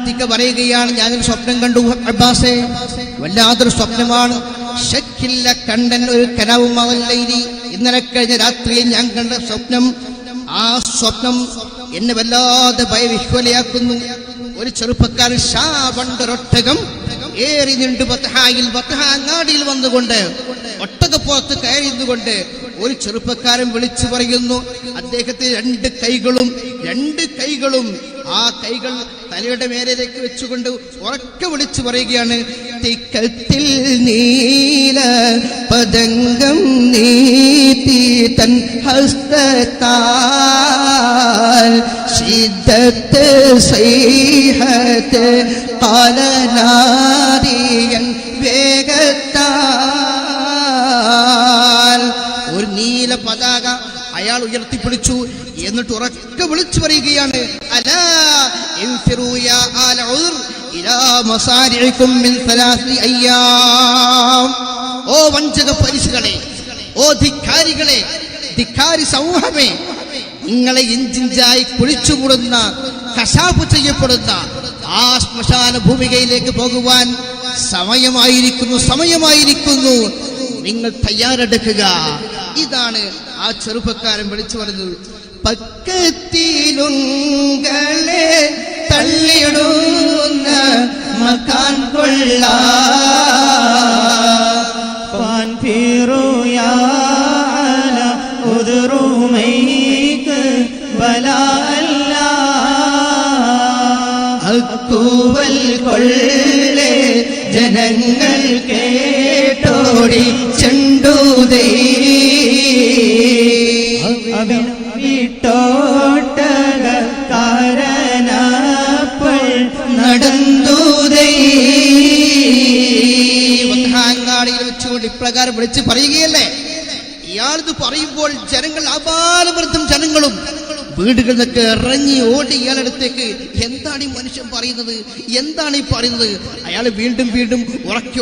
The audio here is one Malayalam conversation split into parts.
തിക്ക പറയുകയാണ്, ഞാനൊരു സ്വപ്നം കണ്ടു അബ്ബാസേ, വല്ലാതൊരു സ്വപ്നമാണ്. ശക്കില്ല കണ്ടൻ ഒരു കനവുമല്ലൈനി, ഇന്നലെ കഴിഞ്ഞ രാത്രിയിൽ ഞാൻ കണ്ട സ്വപ്നം. ആ സ്വപ്നം എന്നെ വല്ലാതെ ഭയവിഹ്വലയാക്കുന്നു. ഒരു ചെറുപ്പക്കാരൻ ഷാബണ്ടൊരൊട്ടകം ഏറി നിണ്ട് ബത്ഹായിൽ അങ്ങാടിയിൽ വന്നുകൊണ്ട് ഒട്ടകപ്പുറത്ത് കയറിയുന്നുകൊണ്ട് ഒരു ചെറുപ്പക്കാരൻ വിളിച്ചു പറയുന്നു. അദ്ദേഹത്തെ രണ്ട് കൈകളും ആ കൈകൾ തലയുടെ മേലേക്ക് വെച്ചുകൊണ്ട് ഉറക്കെ വിളിച്ചു പറയുകയാണ്, തിക്കത്തിൽ നീല പതംഗം നീതി തൻ ഹസ്തത്താൽ ശിദ്ദത്ത് സൈഹത്ത് ഖാലനാദിയൻ വേഗത്താൽ. ഒരു നീല പതാക അയാൾ ഉയർത്തിപ്പിടിച്ചു. എന്നിട്ട് ഉറക്കെ വിളിച്ചു പറയുകയാണ്, അലാ ഇൻഫിറൂ യാ ആല ഉദ്ർ ഇലാ മസാരിഇകും മിൻ 3 അയ്യാം. ഓ വഞ്ചക പരിശുകളെ, ഓ ധിക്കാരികളെ, ധിക്കാരി സമൂഹമേ, നിങ്ങളെ ഇഞ്ചിഞ്ചായി കുഴിച്ചുകൂടുന്ന കശാപ്പ് ചെയ്യപ്പെടുന്ന ആ ശ്മശാന ഭൂമികയിലേക്ക് പോകുവാൻ സമയമായിരിക്കുന്നു. നിങ്ങൾ തയ്യാറെടുക്കുക. ഇതാണ് ആ ചെറുപ്പക്കാരൻ വിളിച്ചു പറഞ്ഞത്. പക്കത്തിലുങ്ങളെ തള്ളിയിടുന്ന മകാൻ കൊള്ളാൻ ഫിറുയാല ഉദ്റുമൈക്ക് ബലാല്ല അക്കൂവൽ കൊള്ളേ ജനങ്ങൾ കേട്ടോടി ചെണ്ടൂതേ വിട്ടോട്ടക കാരനപ്പോൾ നടന്തൂതേ. അങ്ങാടിയിൽ വെച്ചുകൊണ്ട് ഇപ്രകാരം വിളിച്ച് പറയുകയല്ലേ. ഇയാളിത് പറയുമ്പോൾ ജനങ്ങൾ ആബാലവൃദ്ധം ജനങ്ങളും വീടുകളിൽ നിന്നൊക്കെ ഇറങ്ങി ഓടി ഇയാളടുത്തേക്ക്, എന്താണ് ഈ മനുഷ്യൻ പറയുന്നത്, എന്താണ് ഈ പറയുന്നത്? അയാൾ വീണ്ടും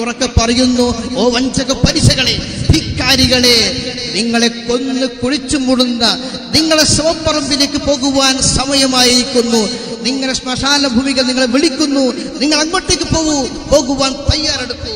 ഉറക്കെ പറയുന്നു, ഓ വഞ്ചക പരിശകളെ, ധിക്കാരികളെ, നിങ്ങളെ കൊന്ന് കുഴിച്ചു മൂടുന്ന നിങ്ങളെ ശവപ്പറമ്പിലേക്ക് പോകുവാൻ സമയമായിരിക്കുന്നു. നിങ്ങളെ ശ്മശാന ഭൂമിക നിങ്ങളെ വിളിക്കുന്നു. നിങ്ങൾ അങ്ങോട്ടേക്ക് പോകുവാൻ തയ്യാറെടുക്കൂ.